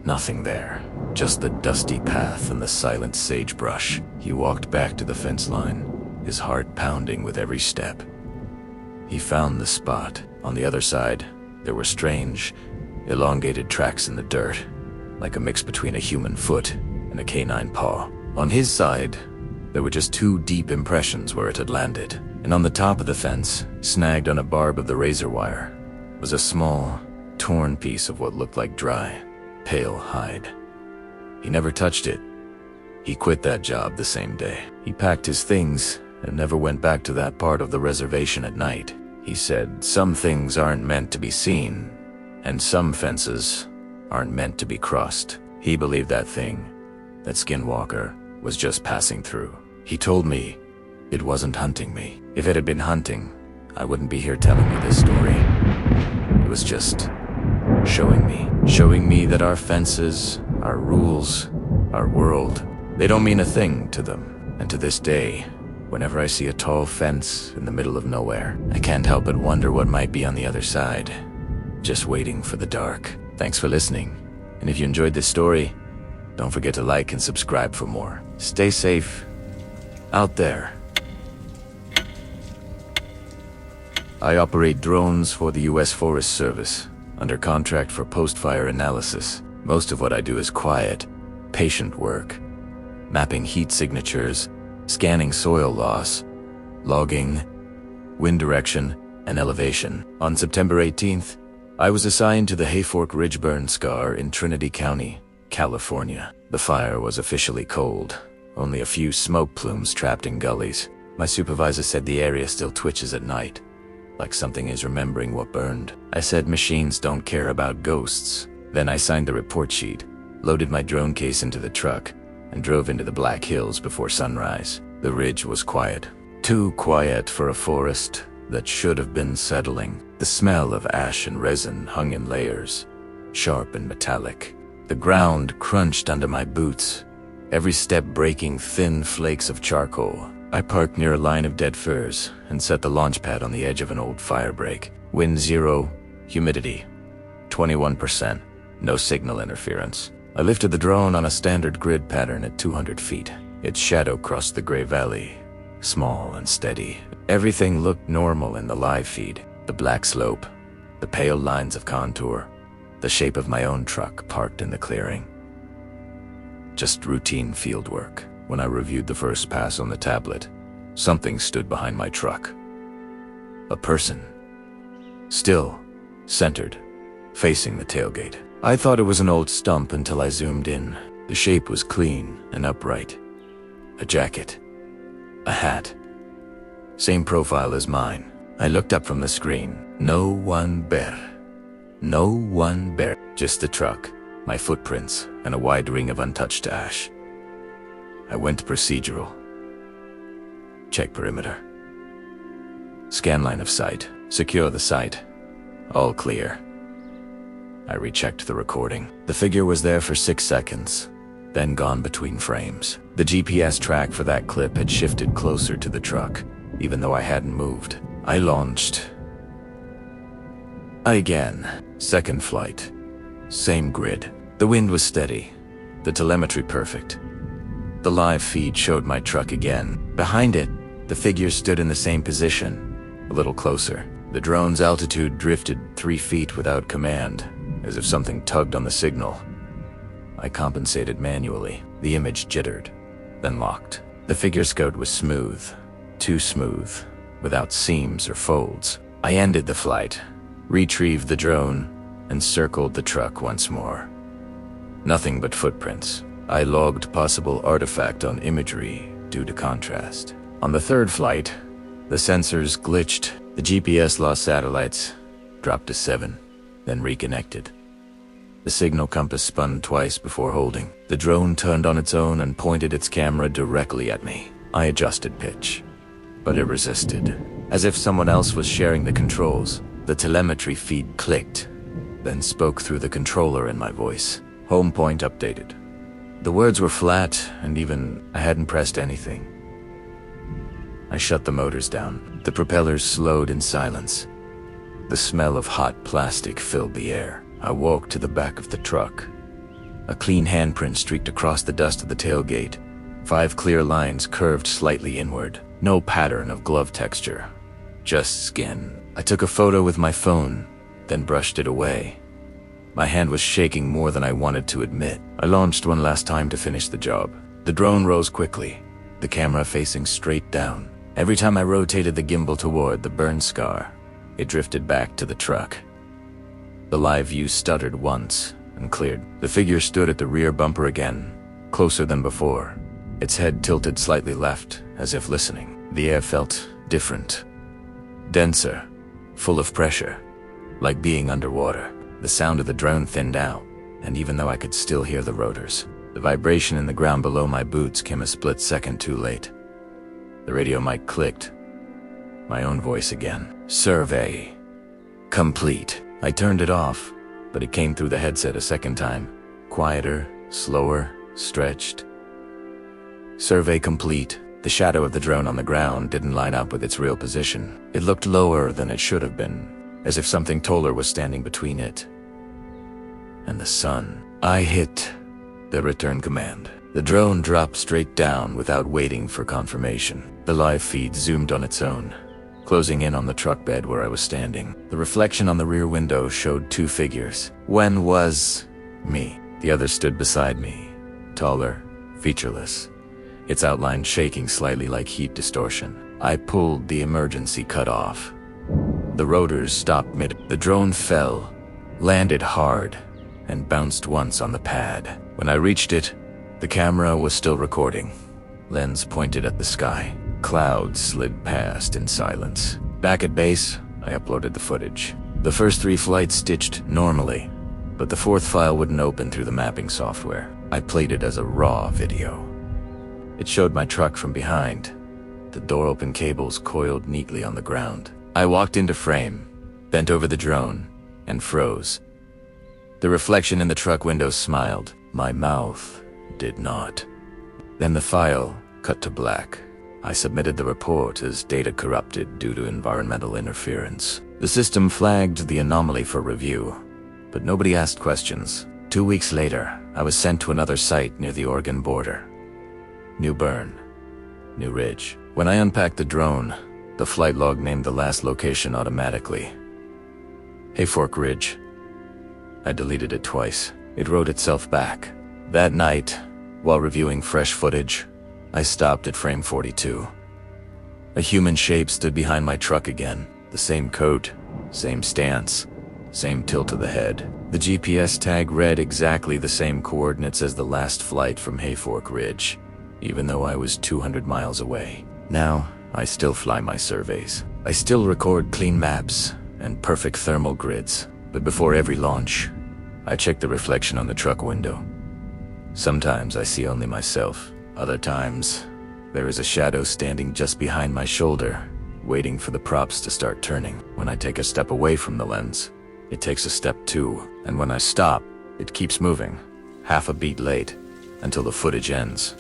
nothing there, just the dusty path and the silent sagebrush. He walked back to the fence line, his heart pounding with every step. He found the spot. On the other side, there were strange, elongated tracks in the dirt, like a mix between a human foot and a canine paw. On his side, there were just 2 deep impressions where it had landed, and on the top of the fence, snagged on a barb of the razor wire, was a small, torn piece of what looked like dry, pale hide. He never touched it. He quit that job the same day. He packed his things and never went back to that part of the reservation at night. He said some things aren't meant to be seen, and some fences aren't meant to be crossed. He believed that thing, that Skinwalker, was just passing through. He told me it wasn't hunting me. If it had been hunting, I wouldn't be here telling you this story. It was just showing me that our fences, our rules, our world, they don't mean a thing to them. And to this day, whenever I see a tall fence in the middle of nowhere, I can't help but wonder what might be on the other side, just waiting for the dark. Thanks for listening, and if you enjoyed this story, don't forget to like and subscribe for more. Stay safe out there. I operate drones for the U.S. Forest Service, under contract for post-fire analysis. Most of what I do is quiet, patient work, mapping heat signatures, scanning soil loss, logging, wind direction, and elevation. On September 18th, I was assigned to the Hayfork Ridge Burn Scar in Trinity County, California. The fire was officially cold, only a few smoke plumes trapped in gullies. My supervisor said the area still twitches at night, like something is remembering what burned. I said machines don't care about ghosts. Then I signed the report sheet, loaded my drone case into the truck, and drove into the Black Hills before sunrise. The ridge was quiet. Too quiet for a forest that should have been settling. The smell of ash and resin hung in layers, sharp and metallic. The ground crunched under my boots, every step breaking thin flakes of charcoal. I parked near a line of dead firs and set the launch pad on the edge of an old fire break. Wind 0, humidity 21%, no signal interference. I lifted the drone on a standard grid pattern at 200 feet. Its shadow crossed the gray valley, small and steady. Everything looked normal in the live feed. The black slope, the pale lines of contour, the shape of my own truck parked in the clearing. Just routine field work. When I reviewed the first pass on the tablet, something stood behind my truck. A person. Still, centered, facing the tailgate. I thought it was an old stump until I zoomed in. The shape was clean and upright. A jacket. A hat. Same profile as mine. I looked up from the screen. No one bear. No one bear. Just the truck, my footprints, and a wide ring of untouched ash. I went to procedural. Check perimeter. Scan line of sight. Secure the site. All clear. I rechecked the recording. The figure was there for 6 seconds, then gone between frames. The GPS track for that clip had shifted closer to the truck, even though I hadn't moved. I launched. Again. Second flight. Same grid. The wind was steady. The telemetry perfect. The live feed showed my truck again. Behind it, the figure stood in the same position, a little closer. The drone's altitude drifted 3 feet without command, as if something tugged on the signal. I compensated manually. The image jittered, then locked. The figure scout was smooth, too smooth, without seams or folds. I ended the flight, retrieved the drone, and circled the truck once more. Nothing but footprints. I logged possible artifact on imagery due to contrast. On the third flight, the sensors glitched. The GPS lost satellites, dropped to 7, then reconnected. The signal compass spun twice before holding. The drone turned on its own and pointed its camera directly at me. I adjusted pitch, but it resisted. As if someone else was sharing the controls, the telemetry feed clicked, then spoke through the controller in my voice. Home point updated. The words were flat, and I hadn't pressed anything. I shut the motors down. The propellers slowed in silence. The smell of hot plastic filled the air. I walked to the back of the truck. A clean handprint streaked across the dust of the tailgate. 5 clear lines curved slightly inward. No pattern of glove texture, just skin. I took a photo with my phone, then brushed it away. My hand was shaking more than I wanted to admit. I launched one last time to finish the job. The drone rose quickly, the camera facing straight down. Every time I rotated the gimbal toward the burn scar, it drifted back to the truck. The live view stuttered once and cleared. The figure stood at the rear bumper again, closer than before. Its head tilted slightly left, as if listening. The air felt different, denser, full of pressure, like being underwater. The sound of the drone thinned out, and even though I could still hear the rotors, the vibration in the ground below my boots came a split second too late. The radio mic clicked. My own voice again. Survey complete. I turned it off, but it came through the headset a second time. Quieter, slower, stretched. Survey complete. The shadow of the drone on the ground didn't line up with its real position. It looked lower than it should have been, as if something taller was standing between it and the sun. I hit the return command. The drone dropped straight down without waiting for confirmation. The live feed zoomed on its own, closing in on the truck bed where I was standing. The reflection on the rear window showed two figures. One was me. The other stood beside me, taller, featureless, its outline shaking slightly like heat distortion. I pulled the emergency cutoff. The rotors stopped mid. The drone fell, landed hard, and bounced once on the pad. When I reached it, the camera was still recording. Lens pointed at the sky. Clouds slid past in silence. Back at base, I uploaded the footage. The first 3 flights stitched normally, but the 4th file wouldn't open through the mapping software. I played it as a raw video. It showed my truck from behind, the door-open cables coiled neatly on the ground. I walked into frame, bent over the drone, and froze. The reflection in the truck window smiled. My mouth did not. Then the file cut to black. I submitted the report as data corrupted due to environmental interference. The system flagged the anomaly for review, but nobody asked questions. 2 weeks later, I was sent to another site near the Oregon border. New burn, new ridge. When I unpacked the drone, the flight log named the last location automatically. Hayfork Ridge. I deleted it twice. It wrote itself back. That night, while reviewing fresh footage, I stopped at frame 42. A human shape stood behind my truck again. The same coat, same stance, same tilt of the head. The GPS tag read exactly the same coordinates as the last flight from Hayfork Ridge, even though I was 200 miles away. Now, I still fly my surveys. I still record clean maps and perfect thermal grids. But before every launch, I check the reflection on the truck window. Sometimes I see only myself. Other times, there is a shadow standing just behind my shoulder, waiting for the props to start turning. When I take a step away from the lens, it takes a step too. And when I stop, it keeps moving, half a beat late, until the footage ends.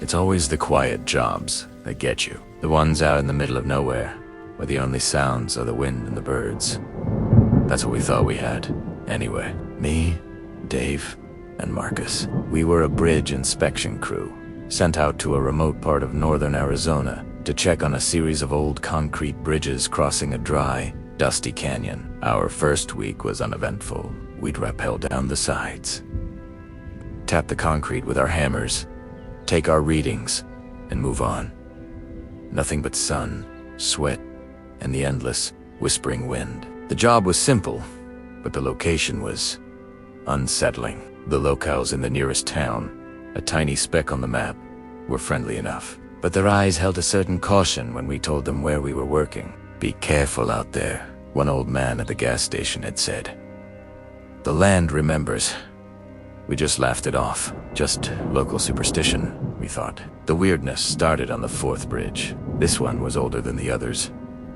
It's always the quiet jobs that get you. The ones out in the middle of nowhere, where the only sounds are the wind and the birds. That's what we thought we had. Anyway, me, Dave, and Marcus. We were a bridge inspection crew, sent out to a remote part of northern Arizona to check on a series of old concrete bridges crossing a dry, dusty canyon. Our first week was uneventful. We'd rappel down the sides, tap the concrete with our hammers, take our readings, and move on. Nothing but sun, sweat, and the endless, whispering wind. The job was simple, but the location was unsettling. The locales in the nearest town, a tiny speck on the map, were friendly enough, but their eyes held a certain caution when we told them where we were working. "Be careful out there," one old man at the gas station had said. "The land remembers." We just laughed it off. Just local superstition, we thought. The weirdness started on the 4th bridge. This one was older than the others,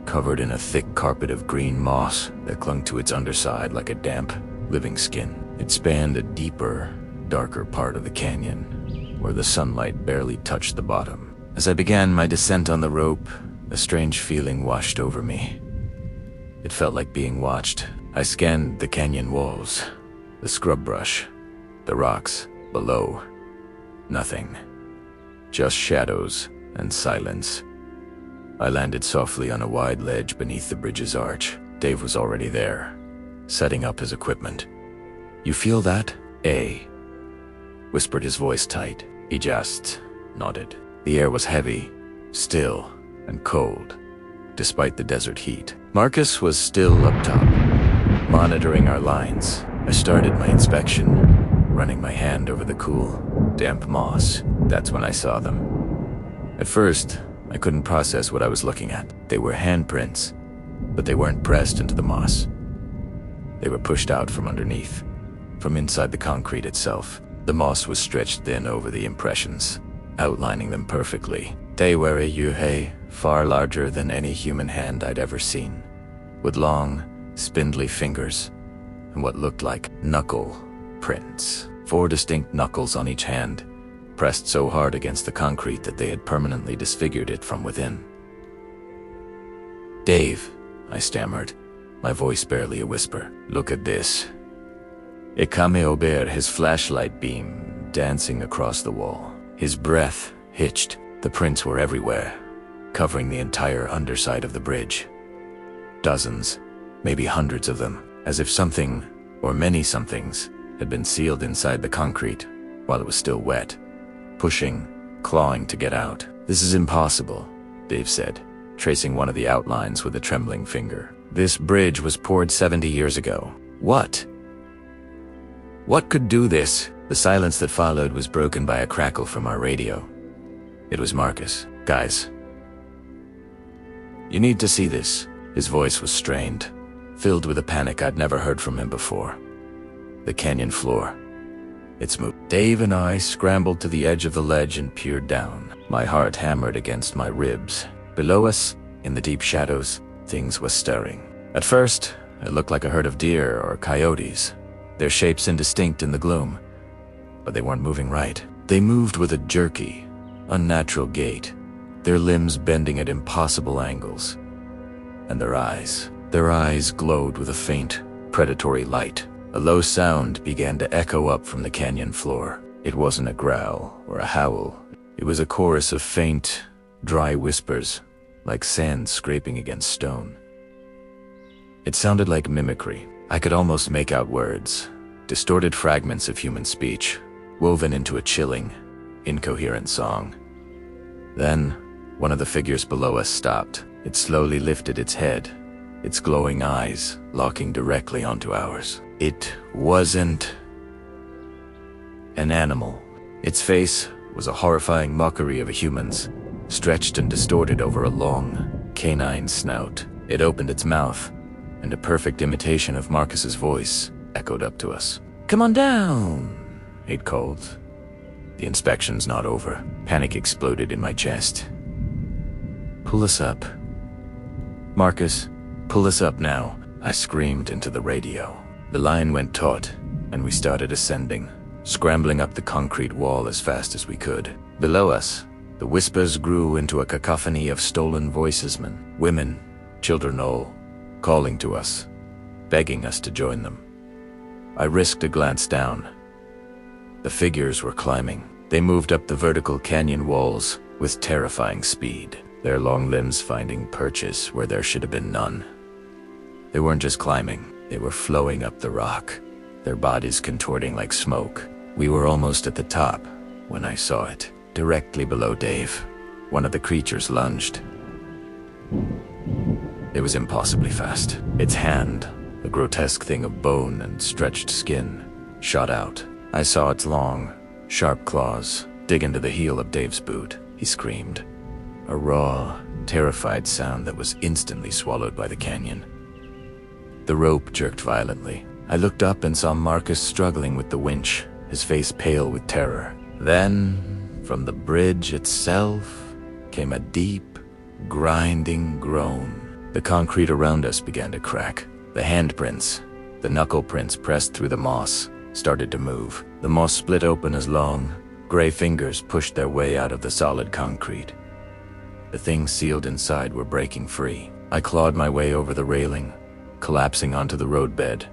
covered in a thick carpet of green moss that clung to its underside like a damp, living skin. It spanned a deeper, darker part of the canyon, where the sunlight barely touched the bottom. As I began my descent on the rope, a strange feeling washed over me. It felt like being watched. I scanned the canyon walls, the scrub brush, the rocks below. Nothing. Just shadows and silence. I landed softly on a wide ledge beneath the bridge's arch. Dave was already there, setting up his equipment. "You feel that, eh?" whispered his voice tight. He just nodded. The air was heavy, still, and cold, despite the desert heat. Marcus was still up top, monitoring our lines. I started my inspection, running my hand over the cool, damp moss. That's when I saw them. At first, I couldn't process what I was looking at. They were handprints, but they weren't pressed into the moss. They were pushed out from underneath, from inside the concrete itself. The moss was stretched thin over the impressions, outlining them perfectly. They were a yuhei, far larger than any human hand I'd ever seen, with long, spindly fingers and what looked like knuckle prints. 4 distinct knuckles on each hand, pressed so hard against the concrete that they had permanently disfigured it from within. "Dave," I stammered, my voice barely a whisper. "Look at this." It cameo bear his flashlight beam dancing across the wall. His breath hitched. The prints were everywhere, covering the entire underside of the bridge. Dozens, maybe hundreds of them, as if something, or many somethings, had been sealed inside the concrete while it was still wet, pushing, clawing to get out. "This is impossible," Dave said, tracing one of the outlines with a trembling finger. "This bridge was poured 70 years ago. What could do this?" The silence that followed was broken by a crackle from our radio. It was Marcus. "Guys, you need to see this." His voice was strained, filled with a panic I'd never heard from him before. The canyon floor. It's moved. Dave and I scrambled to the edge of the ledge and peered down. My heart hammered against my ribs. Below us, in the deep shadows, things were stirring. At first, it looked like a herd of deer or coyotes, their shapes indistinct in the gloom. But they weren't moving right. They moved with a jerky, unnatural gait, their limbs bending at impossible angles. And their eyes glowed with a faint, predatory light. A low sound began to echo up from the canyon floor. It wasn't a growl or a howl. It was a chorus of faint, dry whispers, like sand scraping against stone. It sounded like mimicry. I could almost make out words, distorted fragments of human speech, woven into a chilling, incoherent song. Then, one of the figures below us stopped. It slowly lifted its head, its glowing eyes locking directly onto ours. It wasn't an animal. Its face was a horrifying mockery of a human's, stretched and distorted over a long, canine snout. It opened its mouth, and a perfect imitation of Marcus's voice echoed up to us. "Come on down," it called. "The inspection's not over." Panic exploded in my chest. "Pull us up. Marcus, pull us up now," I screamed into the radio. The line went taut, and we started ascending, scrambling up the concrete wall as fast as we could. Below us, the whispers grew into a cacophony of stolen voices, men, women, children all, calling to us, begging us to join them. I risked a glance down. The figures were climbing. They moved up the vertical canyon walls with terrifying speed, their long limbs finding perches where there should have been none. They weren't just climbing, they were flowing up the rock, their bodies contorting like smoke. We were almost at the top when I saw it. Directly below Dave, one of the creatures lunged. It was impossibly fast. Its hand, a grotesque thing of bone and stretched skin, shot out. I saw its long, sharp claws dig into the heel of Dave's boot. He screamed, a raw, terrified sound that was instantly swallowed by the canyon. The rope jerked violently. I looked up and saw Marcus struggling with the winch, his face pale with terror. Then, from the bridge itself, came a deep, grinding groan. The concrete around us began to crack. The handprints, the knuckle prints pressed through the moss, started to move. The moss split open as long, gray fingers pushed their way out of the solid concrete. The things sealed inside were breaking free. I clawed my way over the railing, collapsing onto the roadbed,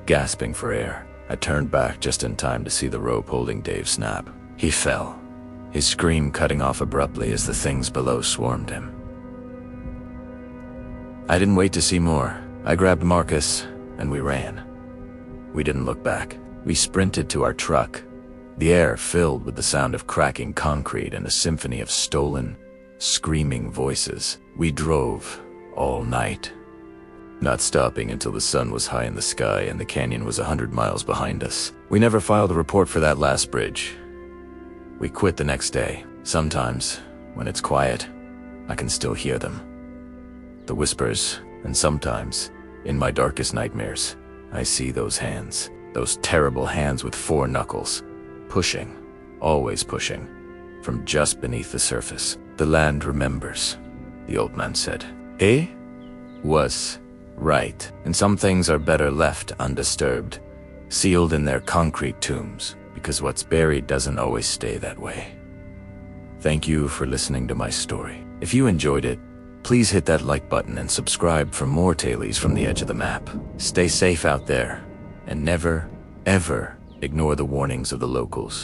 gasping for air. I turned back just in time to see the rope holding Dave snap. He fell, his scream cutting off abruptly as the things below swarmed him. I didn't wait to see more. I grabbed Marcus, and we ran. We didn't look back. We sprinted to our truck, the air filled with the sound of cracking concrete and a symphony of stolen, screaming voices. We drove all night, not stopping until the sun was high in the sky and the canyon was 100 miles behind us. We never filed a report for that last bridge. We quit the next day. Sometimes, when it's quiet, I can still hear them. The whispers, and sometimes, in my darkest nightmares, I see those hands. Those terrible hands with 4 knuckles. Pushing, always pushing, from just beneath the surface. The land remembers, the old man said. He was right, and some things are better left undisturbed, sealed in their concrete tombs, because what's buried doesn't always stay that way. Thank you for listening to my story. If you enjoyed it, please hit that like button and subscribe for more tales from the edge of the map. Stay safe out there, and never, ever ignore the warnings of the locals.